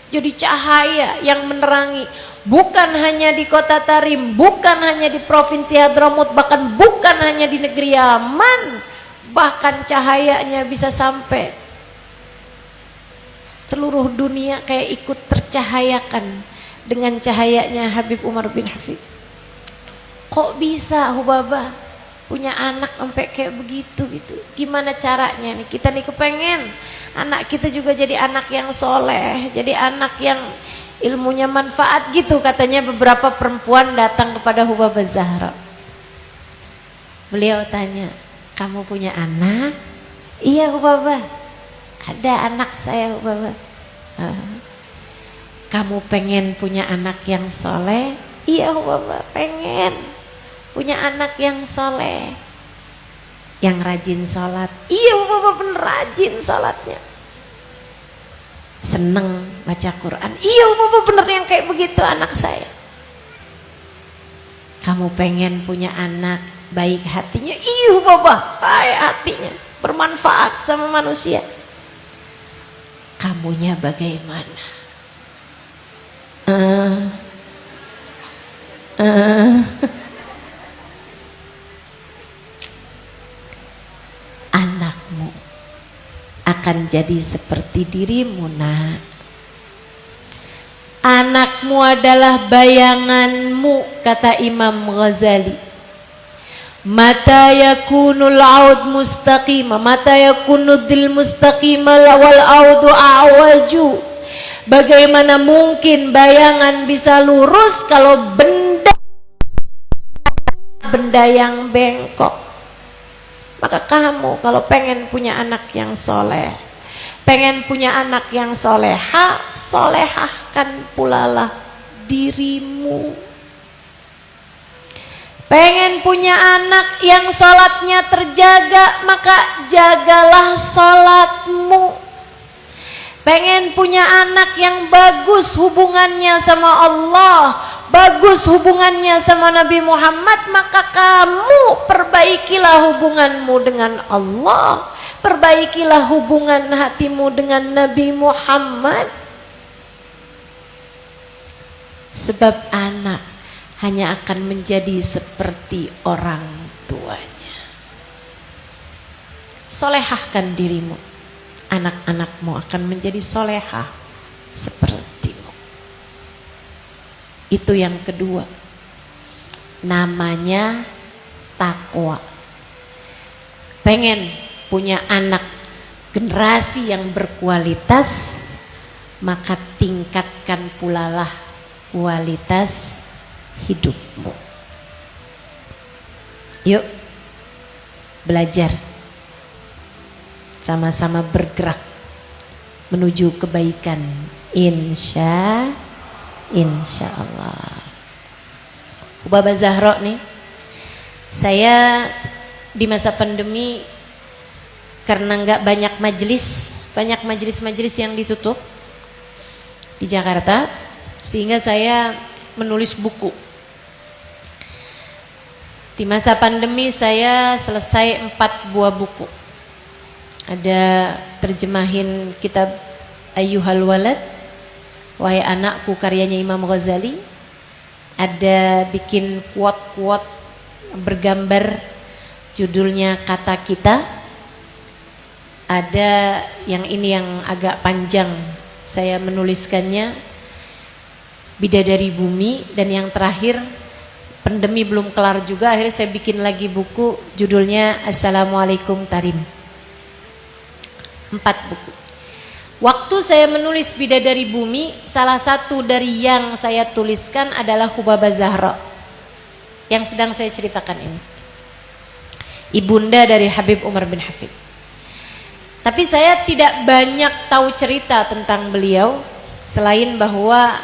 Speaker 1: Jadi cahaya yang menerangi, bukan hanya di kota Tarim, bukan hanya di provinsi Hadramut, bahkan bukan hanya di negeri Yaman, bahkan cahayanya bisa sampai seluruh dunia kayak ikut tercahayakan dengan cahayanya Habib Umar bin Hafid. Kok bisa Hubabah punya anak sampai kayak begitu gitu? Gimana caranya nih? Kita nih kepengen anak kita juga jadi anak yang soleh, jadi anak yang ilmunya manfaat gitu. Katanya beberapa perempuan datang kepada Hubabah Zahra. Beliau tanya, kamu punya anak? Iya Hubabah, ada anak saya Hubabah. Kamu pengen punya anak yang soleh? Iya Hubabah, pengen punya anak yang soleh, yang rajin sholat. Iya Hubabah, bener rajin sholatnya, seneng baca Quran. Iya Hubabah, bener yang kayak begitu anak saya. Kamu pengen punya anak baik hatinya? Iya Hubabah, baik hatinya, bermanfaat sama manusia. Kamunya bagaimana? Anakmu akan jadi seperti dirimu, nak. Anakmu adalah bayanganmu, kata Imam Ghazali. Mata yakunul aud mustaqima, mata yakunud dil mustaqima wal audu awaju. Bagaimana mungkin bayangan bisa lurus kalau benda yang bengkok? Maka kamu kalau pengen punya anak yang soleh, pengen punya anak yang soleha, solehahkan pulalah dirimu. Pengen punya anak yang sholatnya terjaga, maka jagalah sholatmu. Pengen punya anak yang bagus hubungannya sama Allah, bagus hubungannya sama Nabi Muhammad, maka kamu perbaikilah hubunganmu dengan Allah, perbaikilah hubungan hatimu dengan Nabi Muhammad. Sebab anak hanya akan menjadi seperti orang tuanya. Solehahkan dirimu, anak-anakmu akan menjadi solehah sepertimu. Itu yang kedua, namanya takwa. Pengen punya anak generasi yang berkualitas, maka tingkatkan pulalah kualitas hidupmu. Yuk belajar, sama-sama bergerak menuju kebaikan. Insya Allah. Hubabah Zahra nih, saya di masa pandemi karena nggak banyak majelis yang ditutup di Jakarta, sehingga saya menulis buku. Di masa pandemi saya selesai 4 buah buku. Ada terjemahin kitab Ayyuhal Walad, Wahai Anakku, karyanya Imam Ghazali. Ada bikin quote-quote bergambar, judulnya Kata Kita. Ada yang ini yang agak panjang, saya menuliskannya, Bidadari Bumi. Dan yang terakhir, pandemi belum kelar juga, akhirnya saya bikin lagi buku, judulnya Assalamualaikum Tarim. 4 buku. Waktu saya menulis Bidadari Bumi, salah satu dari yang saya tuliskan adalah Hubabah Zahra yang sedang saya ceritakan ini, ibunda dari Habib Umar bin Hafid. Tapi saya tidak banyak tahu cerita tentang beliau, selain bahwa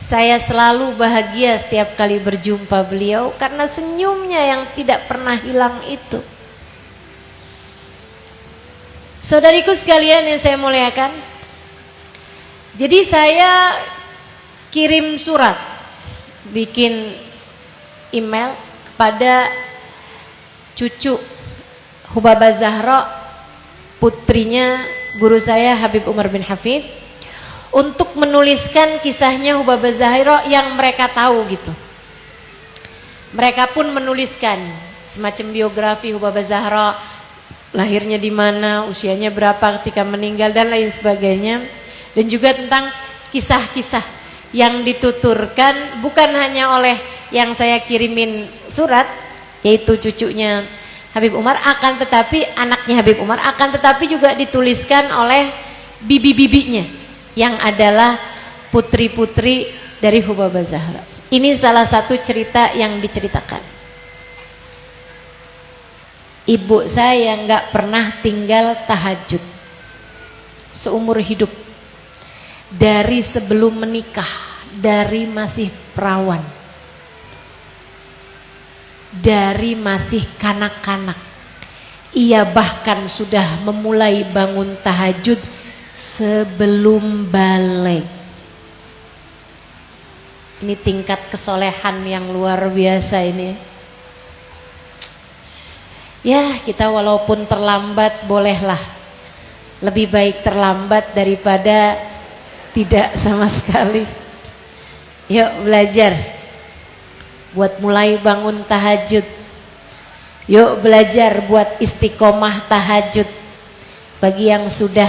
Speaker 1: saya selalu bahagia setiap kali berjumpa beliau karena senyumnya yang tidak pernah hilang itu. Saudariku sekalian yang saya muliakan, jadi saya kirim surat, bikin email kepada cucu Hubabah Zahra, putrinya guru saya Habib Umar bin Hafid, untuk menuliskan kisahnya Hubabah Zahra yang mereka tahu gitu. Mereka pun menuliskan semacam biografi Hubabah Zahra, lahirnya di mana, usianya berapa ketika meninggal, dan lain sebagainya. Dan juga tentang kisah-kisah yang dituturkan bukan hanya oleh yang saya kirimin surat, yaitu cucunya Habib Umar, akan tetapi anaknya Habib Umar, akan tetapi juga dituliskan oleh bibi-bibinya yang adalah putri-putri dari Hubabah Zahra. Ini salah satu cerita yang diceritakan. Ibu saya nggak pernah tinggal tahajud seumur hidup, dari sebelum menikah, dari masih perawan, dari masih kanak-kanak. Ia bahkan sudah memulai bangun tahajud sebelum balik. Ini tingkat kesolehan yang luar biasa ini. Ya, kita walaupun terlambat bolehlah. Lebih baik terlambat daripada tidak sama sekali. Yuk belajar buat mulai bangun tahajud. Yuk belajar buat istiqomah tahajud. Bagi yang sudah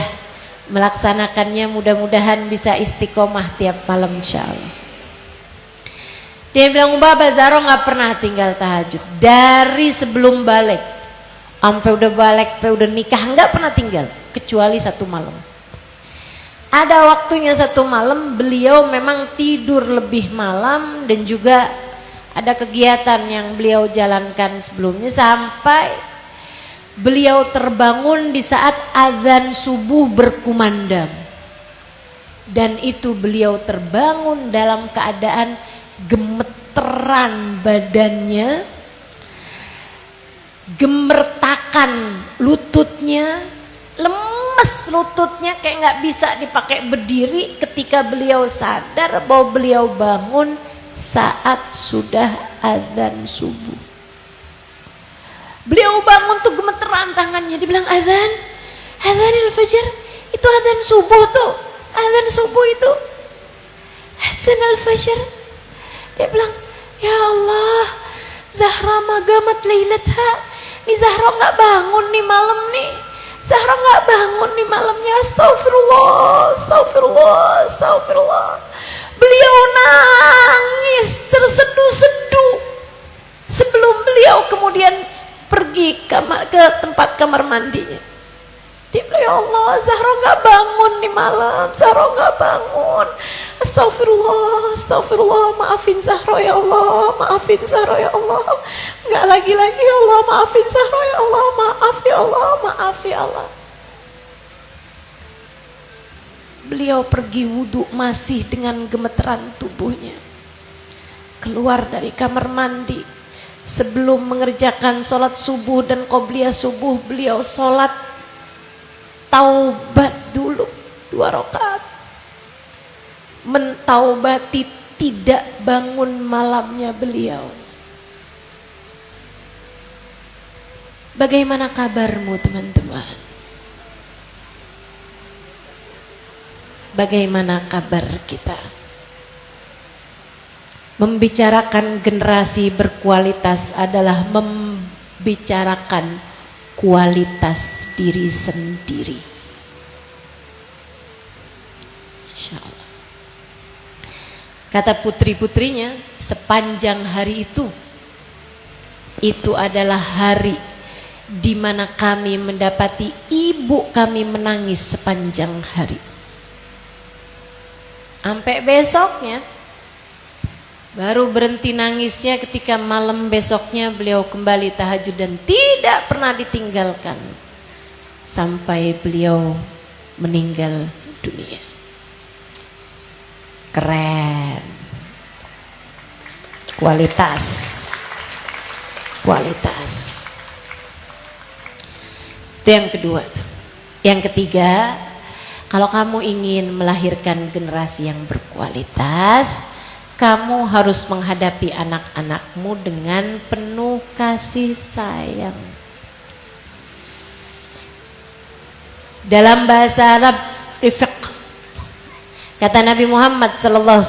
Speaker 1: melaksanakannya, mudah-mudahan bisa istiqomah tiap malam insyaallah. Dia bilang Hubabah Zahra nggak pernah tinggal tahajud dari sebelum balik sampai udah balik, sampai udah nikah, nggak pernah tinggal kecuali 1 malam. Ada waktunya 1 malam beliau memang tidur lebih malam, dan juga ada kegiatan yang beliau jalankan sebelumnya, sampai beliau terbangun di saat azan subuh berkumandang. Dan itu beliau terbangun dalam keadaan gemeteran badannya, gemertakan lututnya, lemes lututnya, kayak nggak bisa dipakai berdiri ketika beliau sadar bahwa beliau bangun saat sudah azan subuh. Beliau bangun tuh gemeteran tangannya, dibilang azan al-fajr, itu azan subuh tuh, azan subuh itu azan al-fajr. Dia bilang, ya Allah, Zahra magamat lailatha. Nih Zahra nggak bangun nih malam nih. Zahra nggak bangun nih malamnya. Astagfirullah, astagfirullah, astagfirullah. Beliau nangis terseduh-seduh sebelum beliau kemudian pergi ke tempat kamar mandinya. Dia bilang, ya Allah, Zahra nggak bangun nih malam. Zahra nggak bangun. Astagfirullah, astagfirullah, maafin Zahra ya Allah, maafin Zahra ya Allah. Nggak lagi-lagi ya Allah, maafin Zahra ya Allah, maaf ya Allah, maaf ya Allah.
Speaker 2: beliau pergi wudhu masih dengan gemeteran tubuhnya. Keluar dari kamar mandi, sebelum mengerjakan sholat subuh dan qobliyah subuh, beliau sholat taubat dulu 2 rakaat, mentaubati tidak bangun malamnya beliau. Bagaimana kabarmu teman-teman? Bagaimana kabar kita? Membicarakan generasi berkualitas adalah membicarakan kualitas diri sendiri. Insya Allah. Kata putri-putrinya, sepanjang hari itu adalah hari di mana kami mendapati ibu kami menangis sepanjang hari. Sampai besoknya baru berhenti nangisnya ketika malam besoknya beliau kembali tahajud dan tidak pernah ditinggalkan sampai beliau meninggal dunia. Keren. Kualitas. Itu yang kedua tuh. Yang ketiga, kalau kamu ingin melahirkan generasi yang berkualitas, kamu harus menghadapi anak-anakmu dengan penuh kasih sayang. Dalam bahasa Arab, rifq, kata Nabi Muhammad SAW,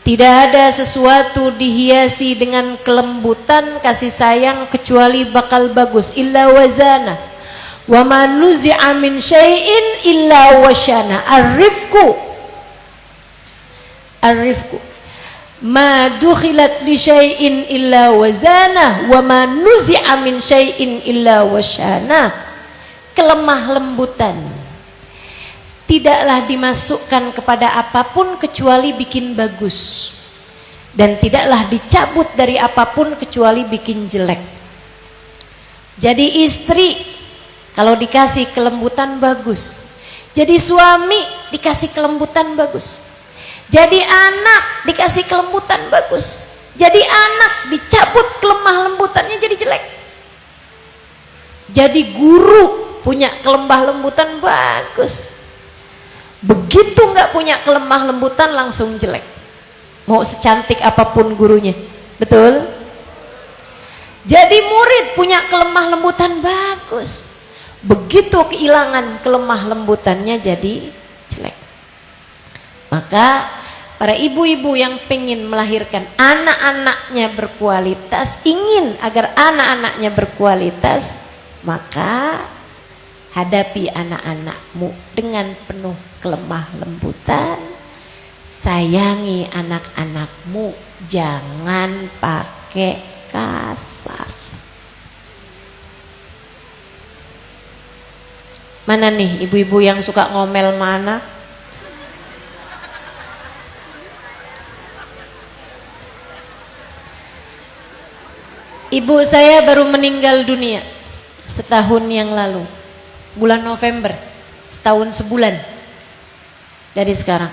Speaker 2: tidak ada sesuatu dihiasi dengan kelembutan kasih sayang kecuali bakal bagus. Illa wazana wa ma nuzi'a min syai'in illa washana. Arifku ma dukhilat li syai'in illa wazana wa ma nuzi'a min syai'in illa washana. Kelemah lembutan tidaklah dimasukkan kepada apapun kecuali bikin bagus, dan tidaklah dicabut dari apapun kecuali bikin jelek. Jadi istri kalau dikasih kelembutan bagus, jadi suami dikasih kelembutan bagus, jadi anak dikasih kelembutan bagus, jadi anak dicabut kelemah lembutannya jadi jelek. Jadi guru punya kelemah lembutan bagus, begitu nggak punya kelemah lembutan langsung jelek, mau secantik apapun gurunya. Betul? Jadi murid punya kelemah lembutan bagus, begitu kehilangan kelemah lembutannya jadi jelek. Maka para ibu-ibu yang pengen melahirkan anak-anaknya berkualitas, ingin agar anak-anaknya berkualitas, maka hadapi anak-anakmu dengan penuh kelemah lembutan. Sayangi anak-anakmu, jangan pakai kasar. Mana nih ibu-ibu yang suka ngomel mana? Ibu saya baru meninggal dunia setahun yang lalu, bulan November, setahun sebulan dari sekarang.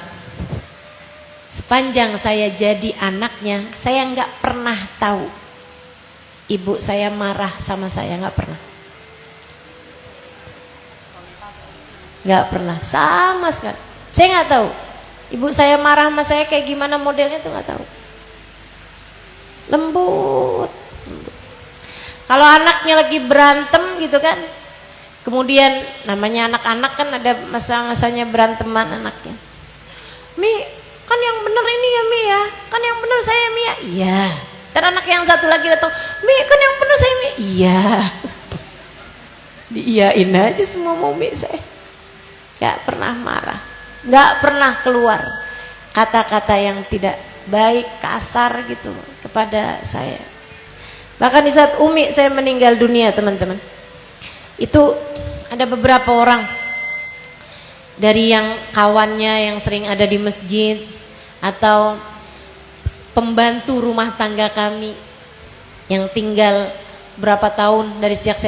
Speaker 2: Sepanjang saya jadi anaknya, saya nggak pernah tahu ibu saya marah sama saya, nggak pernah. Nggak pernah, sama sekali. Saya nggak tahu ibu saya marah sama saya kayak gimana modelnya tuh, nggak tahu. Lembut. Kalau anaknya lagi berantem gitu kan, kemudian namanya anak-anak kan ada masa-masanya beranteman anaknya. Mi, kan yang bener ini ya Mi ya, kan yang bener saya Mi ya. Iya. Dan anak yang satu lagi datang, Mi kan yang bener saya Mi. Iya. Diiyain aja semua mau Mi saya. Gak pernah marah, gak pernah keluar kata-kata yang tidak baik, kasar gitu kepada saya. Bahkan di saat Umi saya meninggal dunia teman-teman, itu ada beberapa orang dari yang kawannya yang sering ada di masjid atau pembantu rumah tangga kami yang tinggal berapa tahun dari sejak